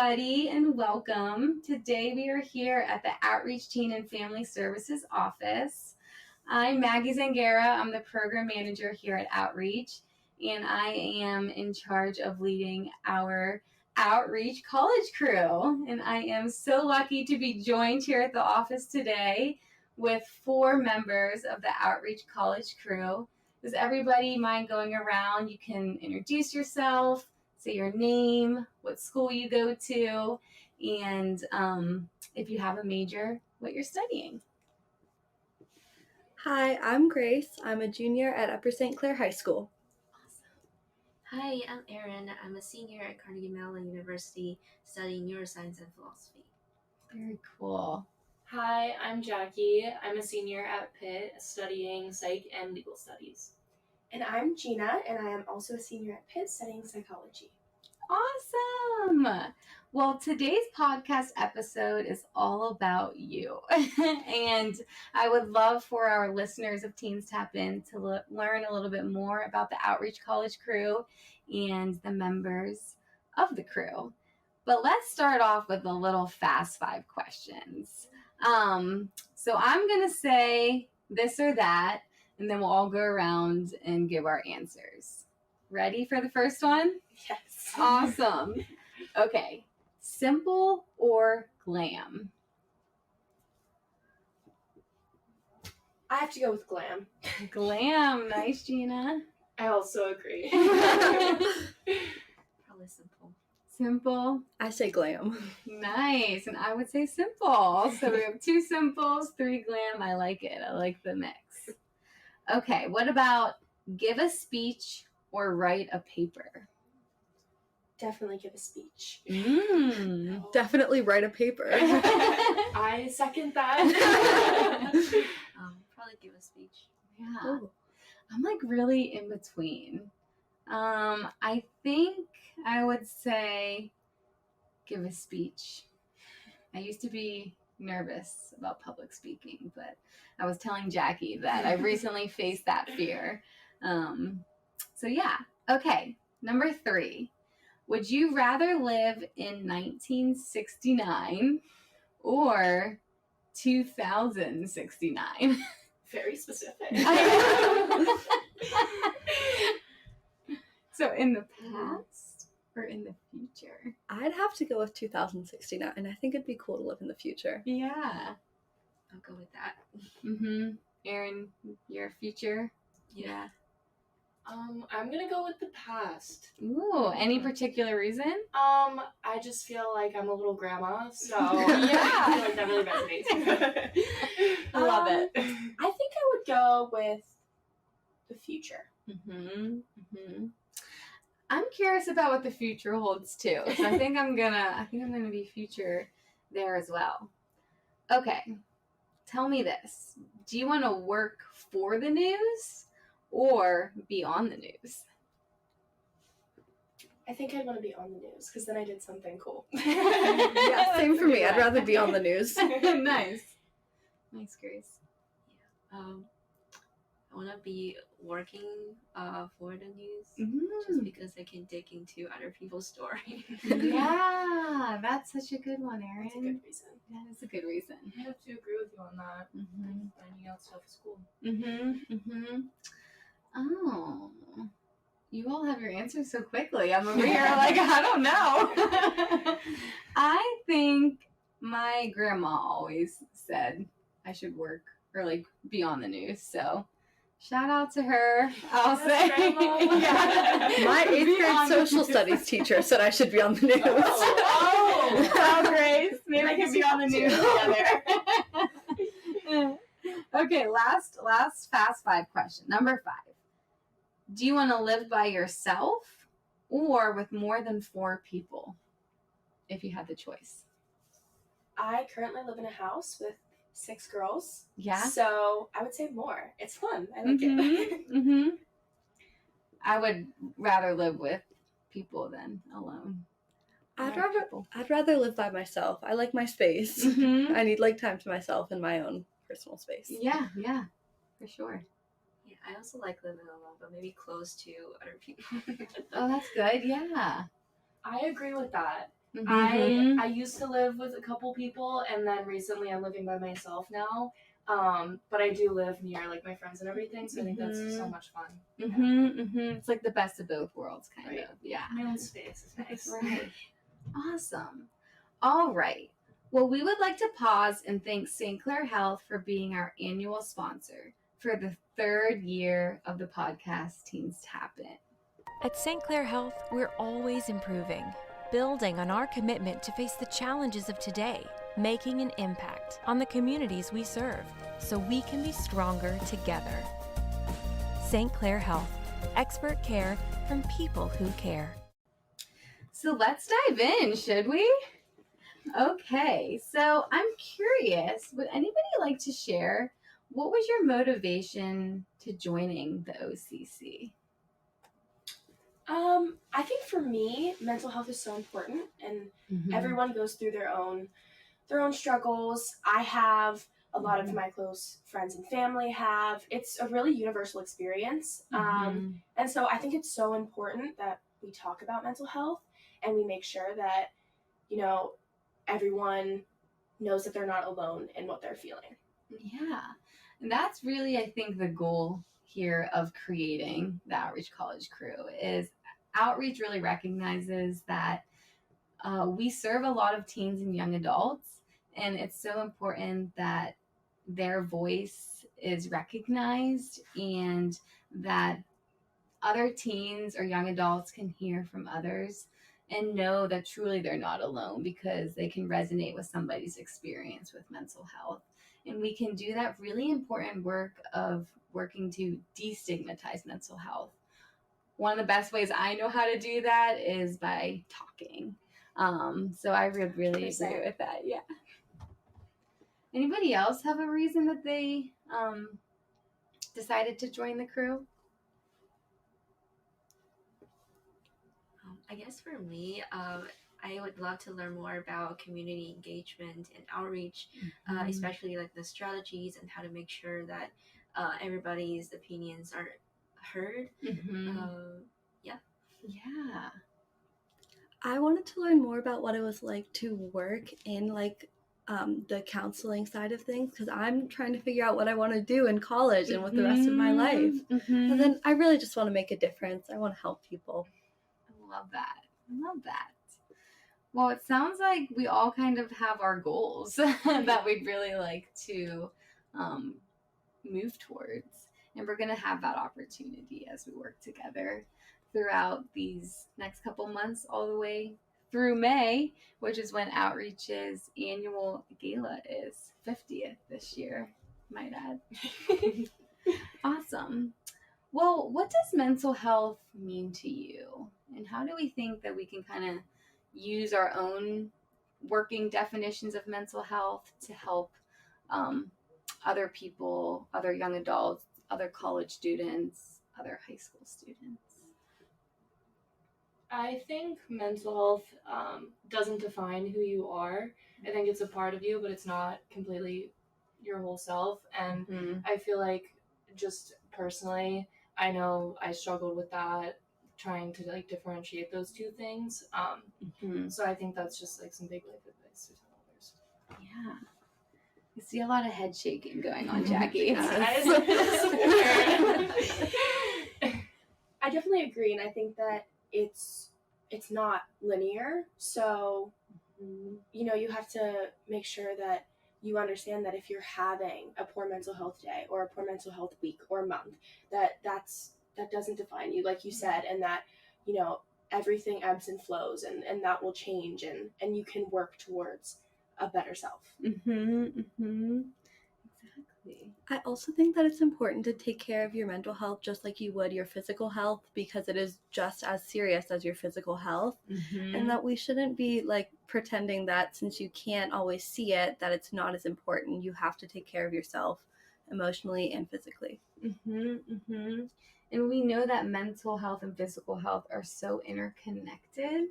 everybody, and welcome. Today we are here at the Outreach Teen and Family Services office. I'm Maggie Zangara. I'm the program manager here at Outreach, and I am in charge of leading our Outreach College crew. And I am so lucky to be joined here at the office today with 4 members of the Outreach College crew. Does everybody mind going around? You can introduce yourself, say your name, what school you go to, and if you have a major, what you're studying. Hi, I'm Grace. I'm a junior at Upper St. Clair High School. Awesome. Hi, I'm Erin. I'm a senior at Carnegie Mellon University studying neuroscience and philosophy. Very cool. Hi, I'm Jackie. I'm a senior at Pitt studying psych and legal studies. And I'm Gina, and I am also a senior at Pitt studying psychology. Awesome! Well, today's podcast episode is all about you. And I would love for our listeners of Teens Tap In to learn a little bit more about the Outreach College crew and the members of the crew. But let's start off with a little fast 5 questions. So I'm going to say this or that, and then we'll all go around and give our answers. Ready for the first one? Yes. Awesome. Okay. Simple or glam? I have to go with glam. Glam. Nice, Gina. I also agree. Probably simple. Simple. I say glam. Nice. And I would say simple. So we have 2 simples, 3 glam. I like it. I like the mix. Okay. What about give a speech or write a paper? Definitely give a speech. Definitely write a paper. I second that. Probably give a speech. Yeah. Ooh. I'm like really in between. I think I would say give a speech. I used to be nervous about public speaking, but I was telling Jackie that I recently faced that fear. So yeah. Okay. Number 3. Would you rather live in 1969 or 2069? Very specific. So in the past or in the future? I'd have to go with 2069. I think it'd be cool to live in the future. Yeah. I'll go with that. Erin, your future? Yeah. I'm gonna go with the past. Ooh, any particular reason? I just feel like I'm a little grandma, so Yeah. I feel like that really resonates. I love it. I think I would go with the future. I'm curious about what the future holds too. So I think I'm gonna be future there as well. Okay. Tell me this. Do you want to work for the news or be on the news? I think I'd want to be on the news because then I did something cool. Yeah, same for me. I'd rather be on the news. Nice, Grace. I want to be working for the news Mm-hmm. just because I can dig into other people's stories. Yeah, that's such a good one, Erin. That's a good reason. That is a good reason. I have to agree with you on that. Finding out stuff is cool. Oh, you all have your answers so quickly. I'm over here like, I don't know. I think my grandma always said I should work or like be on the news. So shout out to her. I'll say. Grandma. My 8th Be grade on the social news. studies teacher said I should be on the news. Oh, Grace. Maybe I can be on the news together. Okay, last fast 5 question. Number 5. Do you want to live by yourself or with more than 4 people? If you had the choice. I currently live in a house with 6 girls. Yeah. So I would say more. It's fun. I like it. I would rather live with people than alone. I'd rather live by myself. I like my space. I need like time to myself and my own personal space. Yeah, for sure. Yeah, I also like living alone, but maybe close to other people. Oh, that's good. Yeah. I agree with that. Mm-hmm. I used to live with a couple people, and then recently I'm living by myself now. But I do live near like my friends and everything, so I think that's so much fun. It's like the best of both worlds, kind of. Yeah. My own space is nice. Right. Awesome. All right. Well, we would like to pause and thank St. Clair Health for being our annual sponsor for the 3rd year of the podcast Teens Tap In. At St. Clair Health, we're always improving, building on our commitment to face the challenges of today, making an impact on the communities we serve so we can be stronger together. St. Clair Health, expert care from people who care. So let's dive in, should we? Okay, so I'm curious, would anybody like to share what was your motivation to joining the OCC? I think for me, mental health is so important, and everyone goes through their own struggles. I have a lot of my close friends and family have. It's a really universal experience. And so I think it's so important that we talk about mental health and we make sure that, everyone knows that they're not alone in what they're feeling. Yeah. And that's really, I think, the goal here of creating the Outreach College Crew is Outreach really recognizes that we serve a lot of teens and young adults, and it's so important that their voice is recognized and that other teens or young adults can hear from others and know that truly they're not alone because they can resonate with somebody's experience with mental health. And we can do that really important work of working to destigmatize mental health. One of the best ways I know how to do that is by talking. So I would really agree with that. Yeah. Anybody else have a reason that they decided to join the crew? I guess for me, I would love to learn more about community engagement and outreach, especially like the strategies and how to make sure that everybody's opinions are heard. Yeah. I wanted to learn more about what it was like to work in the counseling side of things, because I'm trying to figure out what I want to do in college and with the rest of my life. And then I really just want to make a difference. I want to help people. I love that. Well, it sounds like we all kind of have our goals that we'd really like to move towards. And we're going to have that opportunity as we work together throughout these next couple months, all the way through May, which is when Outreach's annual gala is 50th this year, might add. Awesome. Well, what does mental health mean to you? And how do we think that we can kind of use our own working definitions of mental health to help other people, other young adults, other college students, other high school students? I think mental health doesn't define who you are. I think it's a part of you, but it's not completely your whole self. And I feel like, just personally, I know I struggled with that, trying to like differentiate those two things. So I think that's just like some big life advice to tell others. Yeah. I see a lot of head shaking going on, Jackie. I definitely agree, and I think that it's not linear. So, you have to make sure that you understand that if you're having a poor mental health day or a poor mental health week or month, that doesn't define you, like you said, and that, everything ebbs and flows, and that will change, and you can work towards a better self. Exactly. I also think that it's important to take care of your mental health just like you would your physical health, because it is just as serious as your physical health. And that we shouldn't be like pretending that since you can't always see it, that it's not as important. You have to take care of yourself emotionally and physically. And we know that mental health and physical health are so interconnected,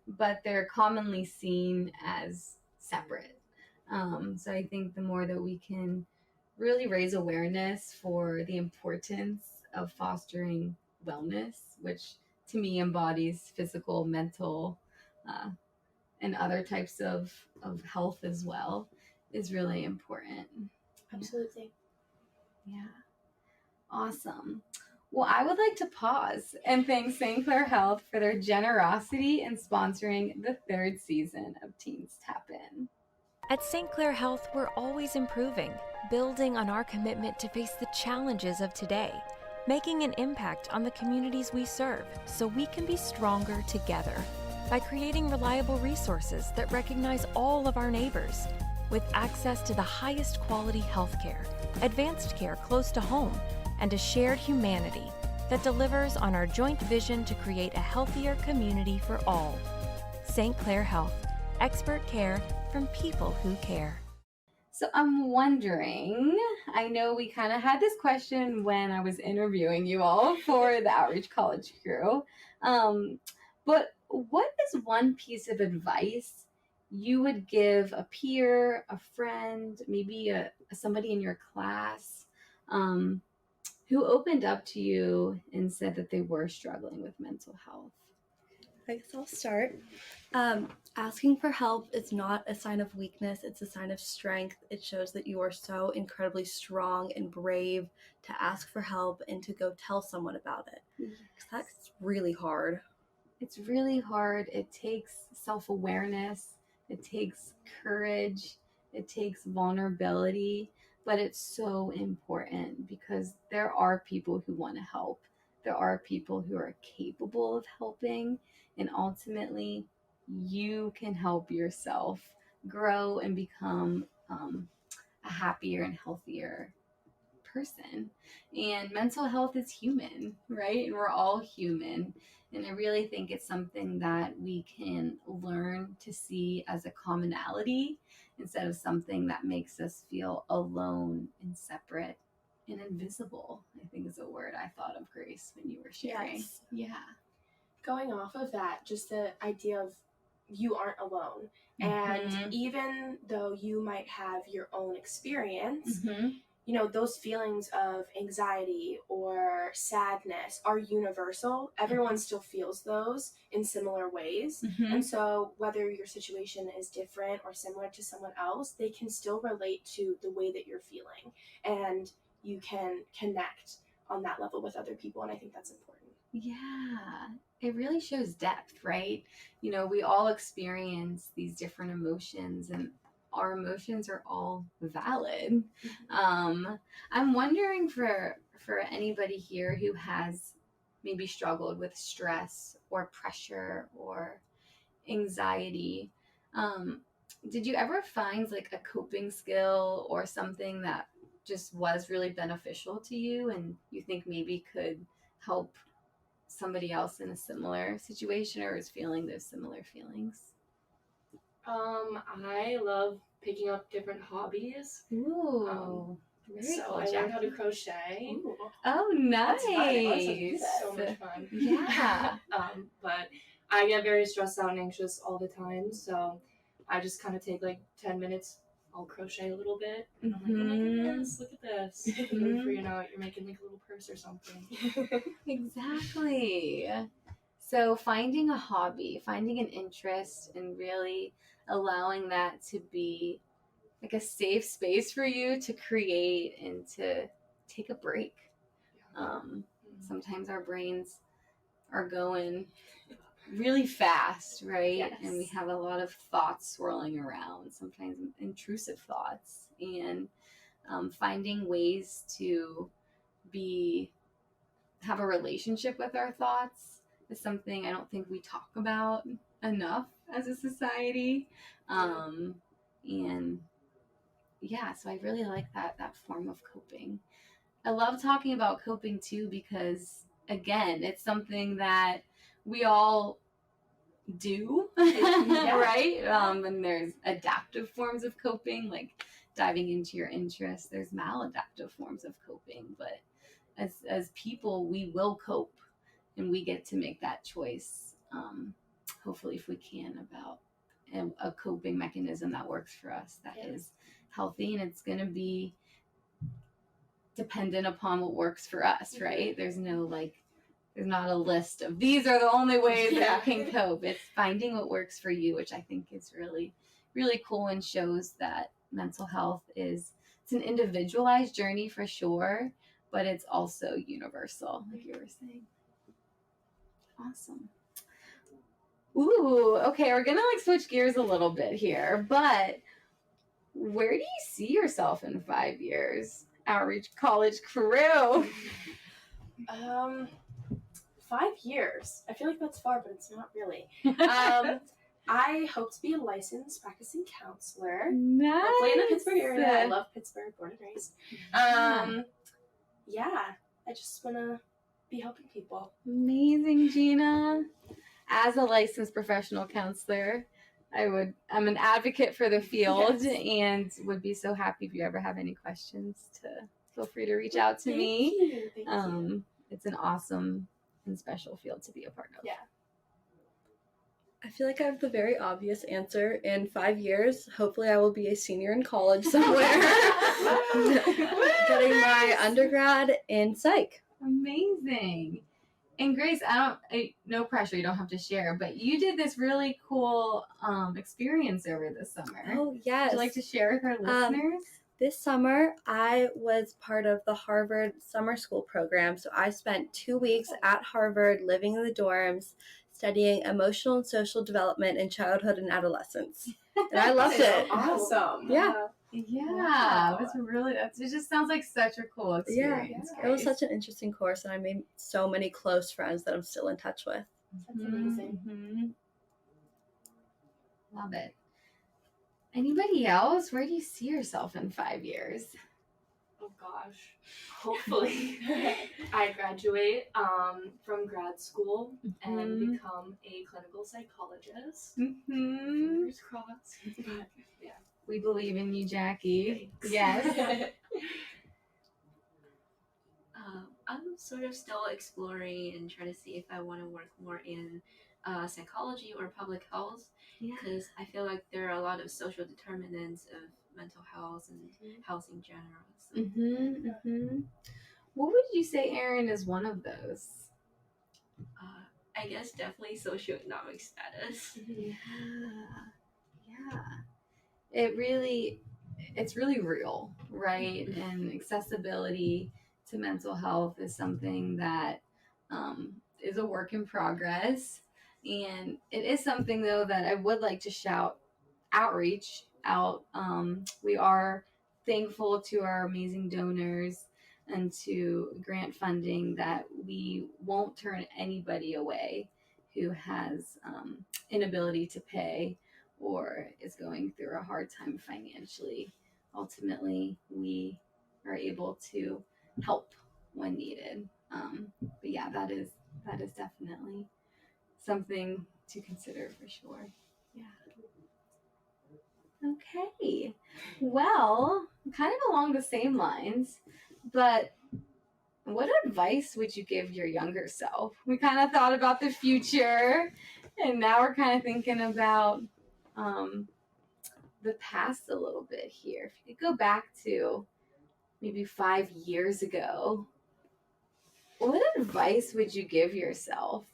but they're commonly seen as separate. So I think the more that we can really raise awareness for the importance of fostering wellness, which to me embodies physical, mental, and other types of health as well is really important. Absolutely. Yeah. Awesome. Well, I would like to pause and thank St. Clair Health for their generosity in sponsoring the 3rd season of Teens Tap In. At St. Clair Health, we're always improving, building on our commitment to face the challenges of today, making an impact on the communities we serve so we can be stronger together by creating reliable resources that recognize all of our neighbors with access to the highest quality healthcare, advanced care close to home, and a shared humanity that delivers on our joint vision to create a healthier community for all. St. Clair Health, expert care from people who care. So I'm wondering, I know we kind of had this question when I was interviewing you all for the Outreach College crew, but what is one piece of advice you would give a peer, a friend, maybe somebody in your class who opened up to you and said that they were struggling with mental health? I guess I'll start. Asking for help is not a sign of weakness, it's a sign of strength. It shows that you are so incredibly strong and brave to ask for help and to go tell someone about it. Because that's really hard. It's really hard. It takes self-awareness. It takes courage. It takes vulnerability. But it's so important because there are people who want to help. There are people who are capable of helping. And ultimately, you can help yourself grow and become a happier and healthier person. And mental health is human, right? And we're all human. And I really think it's something that we can learn to see as a commonality instead of something that makes us feel alone and separate and invisible, I think is a word I thought of, Grace, when you were sharing. Yes. Yeah. Going off of that, just the idea of you aren't alone. And even though you might have your own experience, you know, those feelings of anxiety or sadness are universal. Everyone still feels those in similar ways. And so whether your situation is different or similar to someone else, they can still relate to the way that you're feeling. And you can connect on that level with other people. And I think that's important. Yeah, it really shows depth, right? You know, we all experience these different emotions and our emotions are all valid. I'm wondering for anybody here who has maybe struggled with stress or pressure or anxiety, did you ever find like a coping skill or something that just was really beneficial to you and you think maybe could help somebody else in a similar situation or is feeling those similar feelings? I love picking up different hobbies. Ooh, very so cool, I learned how to crochet. Ooh. Oh, nice. That's So much fun. Yeah. But I get very stressed out and anxious all the time, so I just kind of take like 10 minutes. I'll crochet a little bit, and I'm like, oh my goodness, look at this. And then before you know it, you're making like a little purse or something. Exactly. So finding a hobby, finding an interest, and really allowing that to be like a safe space for you to create and to take a break. Sometimes our brains are going really fast, right? Yes. And we have a lot of thoughts swirling around, sometimes intrusive thoughts, and finding ways to have a relationship with our thoughts is something I don't think we talk about enough as a society. And yeah, so I really like that form of coping. I love talking about coping too because again, it's something that we all do, right? And there's adaptive forms of coping, like diving into your interests. There's maladaptive forms of coping, but as people, we will cope, and we get to make that choice. Hopefully, if we can, about a coping mechanism that works for us, that is healthy, and it's going to be dependent upon what works for us, right? There's no like there's not a list of these are the only ways that you can cope. It's finding what works for you, which I think is really, really cool and shows that mental health it's an individualized journey for sure, but it's also universal, like you were saying. Awesome. Ooh, okay, we're gonna switch gears a little bit here, but where do you see yourself in 5 years? Outreach College crew. 5 years. I feel like that's far, but it's not really. I hope to be a licensed practicing counselor. Nice. Hopefully in the Pittsburgh area. I love Pittsburgh, born and raised. Yeah, I just want to be helping people. Amazing, Gina. As a licensed professional counselor, I'm an advocate for the field and would be so happy if you ever have any questions to feel free to reach out to me. Thank you. It's an awesome and special field to be a part of. Yeah. I feel like I have the very obvious answer. In 5 years, hopefully I will be a senior in college somewhere, getting my undergrad in psych. Amazing. And Grace, no pressure, you don't have to share, but you did this really cool experience over this summer. Oh, yes. Would you like to share with our listeners? This summer, I was part of the Harvard summer school program. So I spent 2 weeks at Harvard living in the dorms, studying emotional and social development in childhood and adolescence. And I loved it. Awesome. Yeah. Yeah, it just sounds like such a cool experience. Yeah. It was such an interesting course, and I made so many close friends that I'm still in touch with. That's amazing. Mm-hmm. Love it. Anybody else? Where do you see yourself in 5 years? Oh gosh. Hopefully I graduate from grad school and become a clinical psychologist. Fingers crossed. But yeah. We believe in you, Jackie. Thanks. Yes. I'm sort of still exploring and trying to see if I want to work more in psychology or public health, because I feel like there are a lot of social determinants of mental health and health in general. So. What would you say, Erin, is one of those? I guess definitely socioeconomic status. Yeah. It's really real, right? And accessibility to mental health is something that is a work in progress. And it is something, though, that I would like to shout outreach out. We are thankful to our amazing donors and to grant funding that we won't turn anybody away who has inability to pay or is going through a hard time financially. Ultimately, we are able to help when needed. But yeah, that is definitely something to consider for sure. Yeah. Okay. Well, kind of along the same lines, but what advice would you give your younger self? We kind of thought about the future, and now we're kind of thinking about the past a little bit here. If you could go back to maybe 5 years ago, what advice would you give yourself?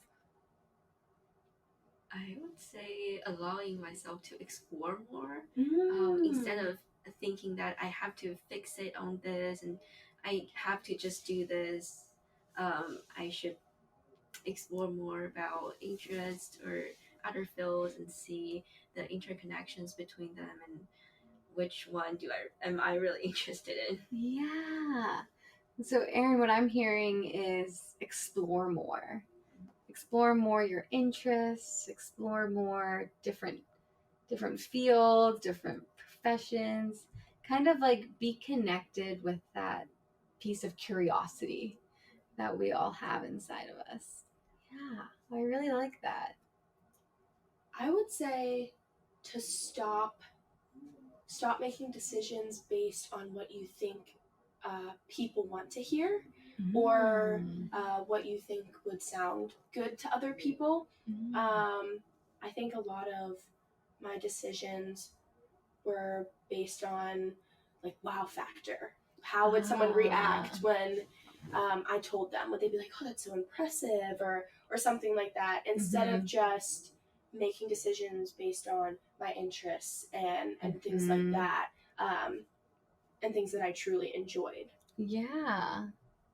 I would say allowing myself to explore more instead of thinking that I have to fixate on this and I have to just do this. I should explore more about interests or other fields and see the interconnections between them and which one am I really interested in. Yeah. So Erin, what I'm hearing is explore more. Explore more your interests, explore more different fields, different professions, kind of like be connected with that piece of curiosity that we all have inside of us. Yeah, I really like that. I would say to stop making decisions based on what you think people want to hear or what you think would sound good to other people. I think a lot of my decisions were based on like wow factor. How would someone react when I told them, would they be like, oh, that's so impressive, or something like that, instead of just making decisions based on my interests and things like that, and things that I truly enjoyed. Yeah.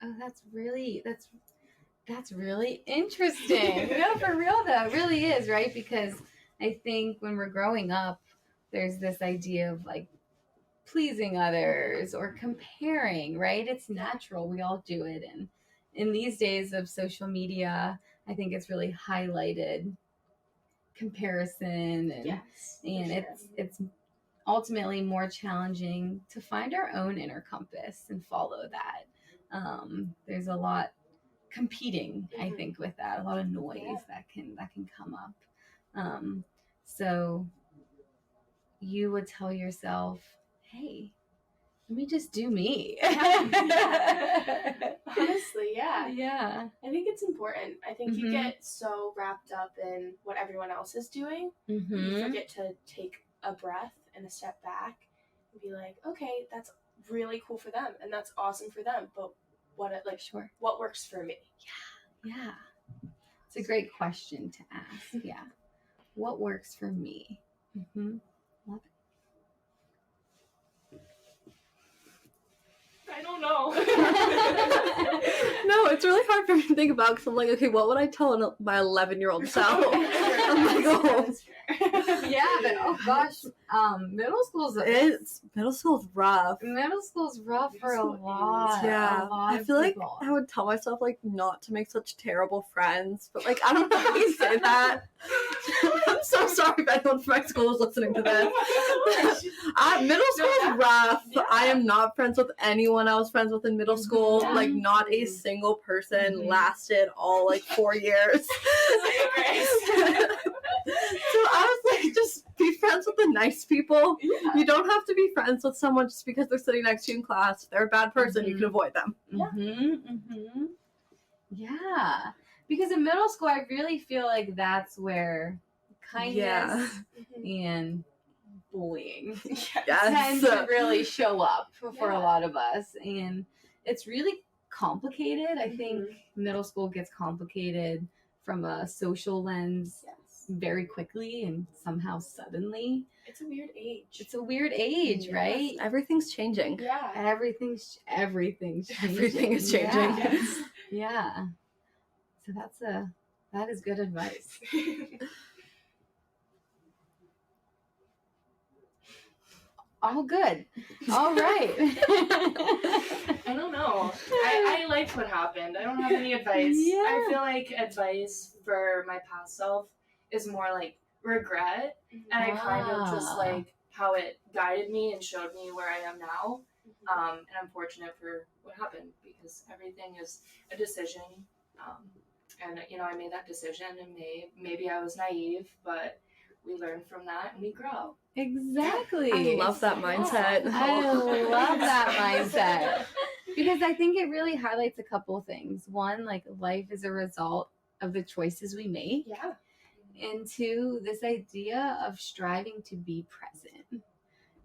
Oh, that's really interesting. No, for real though, it really is, right? Because I think when we're growing up, there's this idea of like pleasing others or comparing, right? It's natural. We all do it. And in these days of social media, I think it's really highlighted comparison, and it's ultimately more challenging to find our own inner compass and follow that. There's a lot competing, I think, with that, a lot of noise that can come up. So you would tell yourself, hey, let me just do me. Honestly, yeah. Yeah. I think it's important. I think you get so wrapped up in what everyone else is doing, you forget to take a breath and a step back and be like, okay, that's really cool for them and that's awesome for them, but what works for me? Yeah. It's a great question to ask. Yeah. What works for me? Love it. I don't know. No, it's really hard for me to think about because I'm like, okay, what would I tell my 11-year-old self? I'm like, oh. Yeah, but oh gosh, middle school's rough. Middle school's rough for a lot. Yeah, I feel like I would tell myself like not to make such terrible friends, but like I don't know how you say that. I'm so sorry if anyone from my school is listening to this. Middle school's rough. Yeah. I am not friends with anyone I was friends with in middle school. Like not a single person lasted all like 4 years. So I was like, just be friends with the nice people. Yeah. You don't have to be friends with someone just because they're sitting next to you in class. If they're a bad person, you can avoid them. Yeah. Because in middle school, I really feel like that's where kindness and bullying tend to really show up for a lot of us. And it's really complicated. I think middle school gets complicated from a social lens very quickly and somehow suddenly. It's a weird age. Right? Everything's changing. Yeah. Everything's changing. Everything is changing. Yeah. So that is good advice. All good. All right. I don't know. I liked what happened. I don't have any advice. Yeah. I feel like advice for my past self is more like regret. And I kind of just like how it guided me and showed me where I am now. And I'm fortunate for what happened because everything is a decision. And, I made that decision and maybe I was naive, but we learn from that and we grow. Exactly. I love that mindset. I love that mindset. Because I think it really highlights a couple things. One, like life is a result of the choices we make. Yeah. And two, this idea of striving to be present.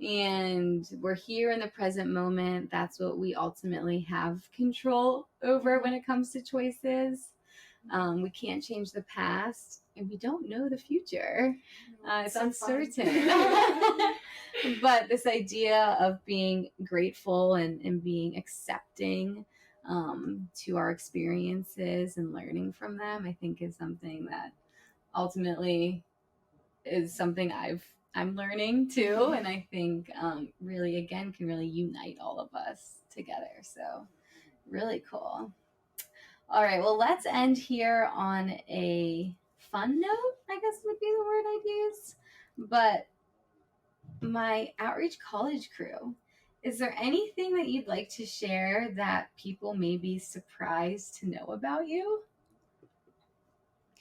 And we're here in the present moment. That's what we ultimately have control over when it comes to choices. We can't change the past, and we don't know the future. It's uncertain. But this idea of being grateful and being accepting to our experiences and learning from them, I think is something that ultimately is something I'm learning too, and I think really again can really unite all of us together. So really cool. All right, well, let's end here on a fun note, I guess would be the word I'd use. But my Outreach College crew, is there anything that you'd like to share that people may be surprised to know about you?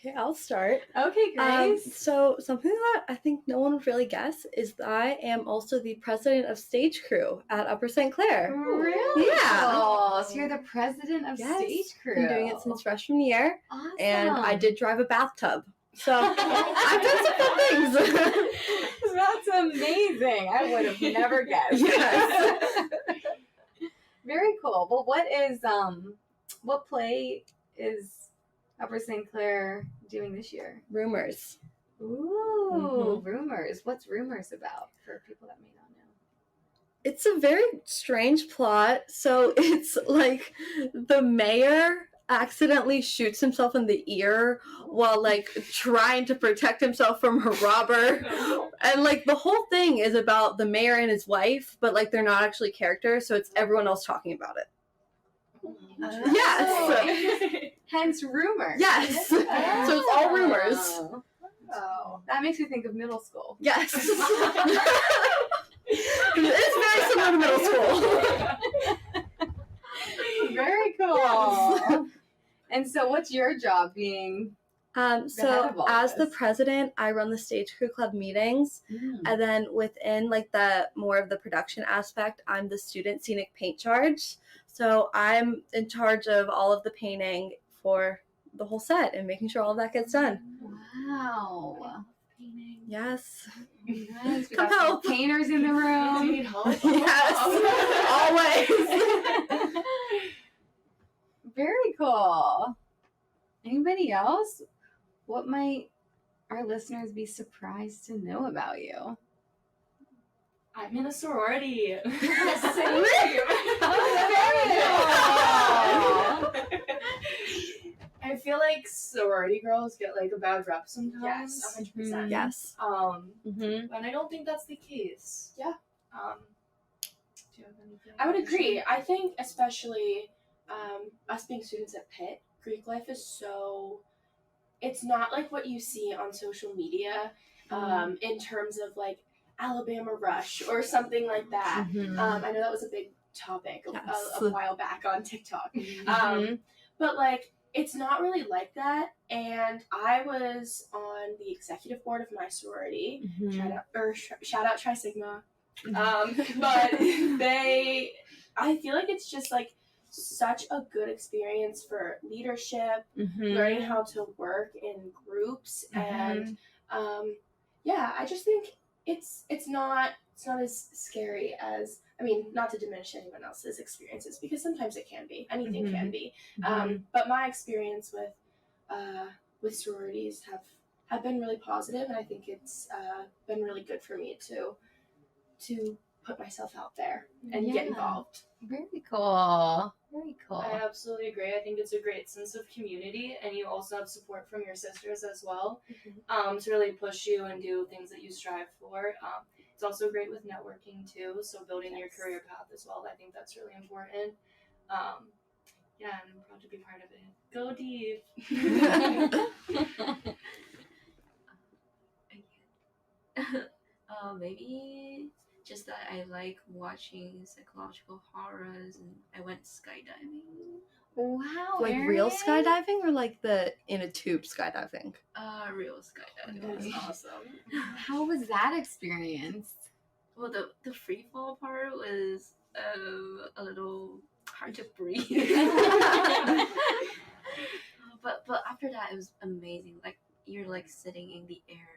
Okay, I'll start. Okay, Grace. So something that I think no one would really guess is that I am also the president of stage crew at Upper St. Clair. Really? Yeah. Oh, so you're the president of stage crew. I've been doing it since freshman year. Awesome. And I did drive a bathtub. So I've done some fun things. That's amazing. I would have never guessed. Yes. Very cool. Well, What play is Upper St. Clair doing this year? Rumors. Ooh, Rumors. What's Rumors about for people that may not know? It's a very strange plot. So it's like the mayor accidentally shoots himself in the ear while like trying to protect himself from a robber. And like the whole thing is about the mayor and his wife, but like they're not actually characters, so it's everyone else talking about it. Yes. Hence Rumors. Yes. Oh. So it's all rumors. Oh. That makes me think of middle school. Yes. It's very similar to middle school. Very cool. And so what's your job being So as the president, I run the Stage Crew Club meetings, and then within like the more of the production aspect, I'm the student scenic paint charge. So I'm in charge of all of the painting for the whole set and making sure all of that gets done. Wow. Yes. Nice. We Come got some help. painters in the room. Need help? Yes. Always. Very cool. Anybody else? What might our listeners be surprised to know about you? I'm in a sorority. Same. I feel like sorority girls get like a bad rep sometimes. Yes, 100%. Yes. And I don't think that's the case. Yeah. Do you have anything? I would agree. I think especially us being students at Pitt, Greek life is so, it's not like what you see on social media in terms of like Alabama Rush or something like that. I know that was a big topic a while back on TikTok. But like, it's not really like that. And I was on the executive board of my sorority. Shout out Tri Sigma. But I feel like it's just like such a good experience for leadership, learning how to work in groups, and I just think it's not as scary as, I mean, not to diminish anyone else's experiences, because sometimes it can be, anything can be, but my experience with sororities have been really positive, and I think it's been really good for me to put myself out there and get involved. Very cool. Very cool. I absolutely agree. I think it's a great sense of community, and you also have support from your sisters as well, to really push you and do things that you strive for. It's also great with networking too, so building your career path as well. I think that's really important. And I'm proud to be part of it. Go deep. Maybe just that I like watching psychological horrors, and I went skydiving. Wow. Like Erin? real skydiving or like the in a tube skydiving? Real skydiving. That's awesome. How was that experience? Well, the free fall part was a little hard to breathe. But after that, it was amazing. Like, you're like sitting in the air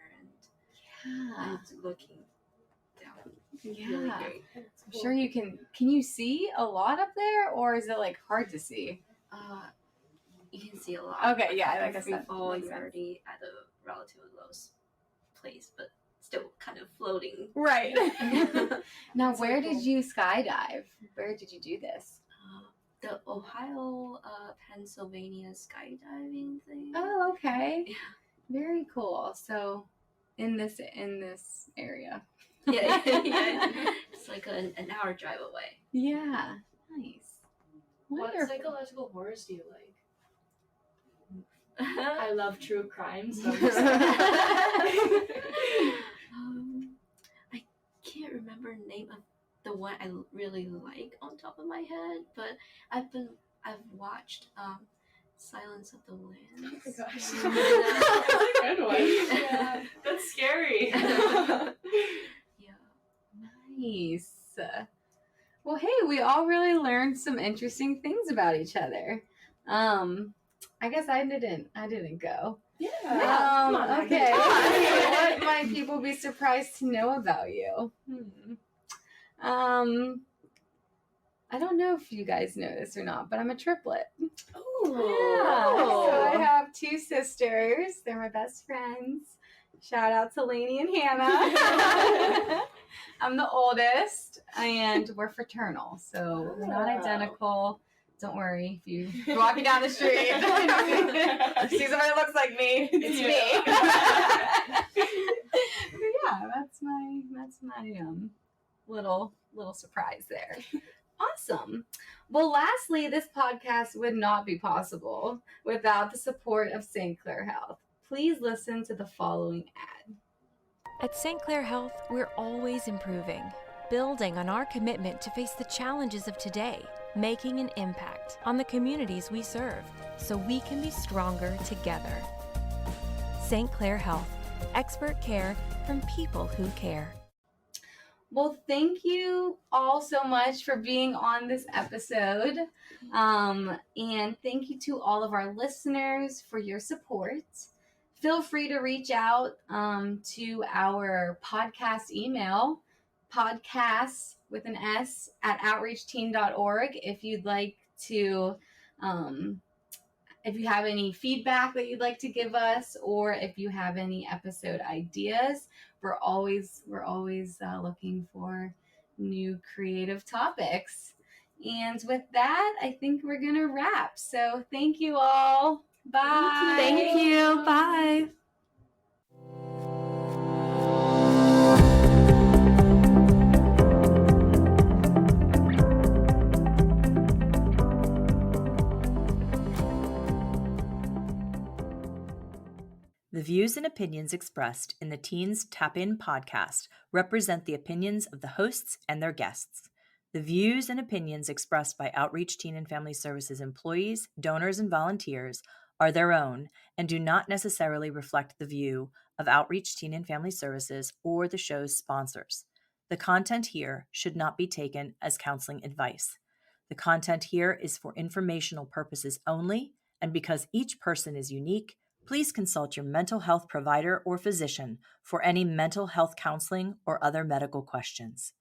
and looking down. Really great. I'm sure you can you see a lot up there, or is it like hard to see? You can see a lot. Okay, yeah, I guess free that fall, makes you're sense. already at a relatively low place, but still kind of floating. Right. Now, That's so where cool. did you skydive? Where did you do this? The Ohio, Pennsylvania skydiving thing. Oh, okay. Yeah. Very cool. So, in this area. Yeah. It's like an hour drive away. Yeah. Nice. What Wonderful. psychological horrors do you like? I love true crime, so I can't remember the name of the one I really like on top of my head, but I've watched Silence of the Lambs. Oh my gosh. That's a good one. Yeah. That's scary. Yeah. Nice. Well, hey, we all really learned some interesting things about each other. I guess I didn't go. Yeah. Come on, Maggie. Okay. Come on. What might people be surprised to know about you? I don't know if you guys know this or not, but I'm a triplet. Oh. Yeah. So I have 2 sisters. They're my best friends. Shout out to Lainey and Hannah. I'm the oldest, and we're fraternal, so we're not identical. Don't worry if you're walking down the street, see somebody that looks like me. It's me. But yeah, that's my little surprise there. Awesome. Well, lastly, this podcast would not be possible without the support of St. Clair Health. Please listen to the following ad. At St. Clair Health, we're always improving, building on our commitment to face the challenges of today, making an impact on the communities we serve, so we can be stronger together. St. Clair Health, expert care from people who care. Well, thank you all so much for being on this episode. And thank you to all of our listeners for your support. Feel free to reach out to our podcast email, podcasts with an S at outreachteen.org if you'd like to, if you have any feedback that you'd like to give us, or if you have any episode ideas. We're always looking for new creative topics. And with that, I think we're going to wrap. So thank you all. Bye. Thank you. Bye. The views and opinions expressed in the Teens Tap In podcast represent the opinions of the hosts and their guests. The views and opinions expressed by Outreach Teen and Family Services employees, donors, and volunteers are their own and do not necessarily reflect the view of Outreach Teen and Family Services or the show's sponsors. The content here should not be taken as counseling advice. The content here is for informational purposes only, and because each person is unique, please consult your mental health provider or physician for any mental health counseling or other medical questions.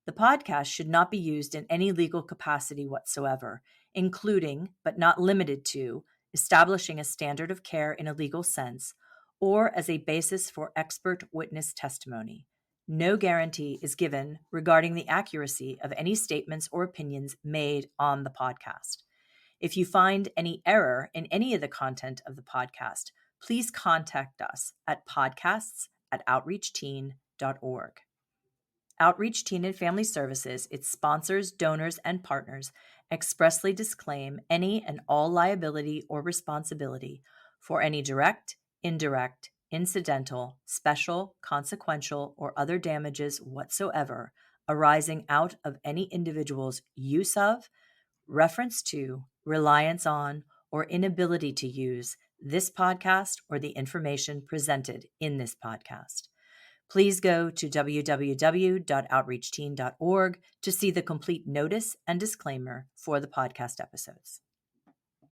The podcast should not be used in any legal capacity whatsoever, including, but not limited to, establishing a standard of care in a legal sense, or as a basis for expert witness testimony. No guarantee is given regarding the accuracy of any statements or opinions made on the podcast. If you find any error in any of the content of the podcast, please contact us at podcasts@outreachteen.org. Outreach Teen and Family Services, its sponsors, donors, and partners expressly disclaim any and all liability or responsibility for any direct, indirect, incidental, special, consequential, or other damages whatsoever arising out of any individual's use of, reference to, reliance on, or inability to use this podcast or the information presented in this podcast. Please go to www.outreachteen.org to see the complete notice and disclaimer for the podcast episodes.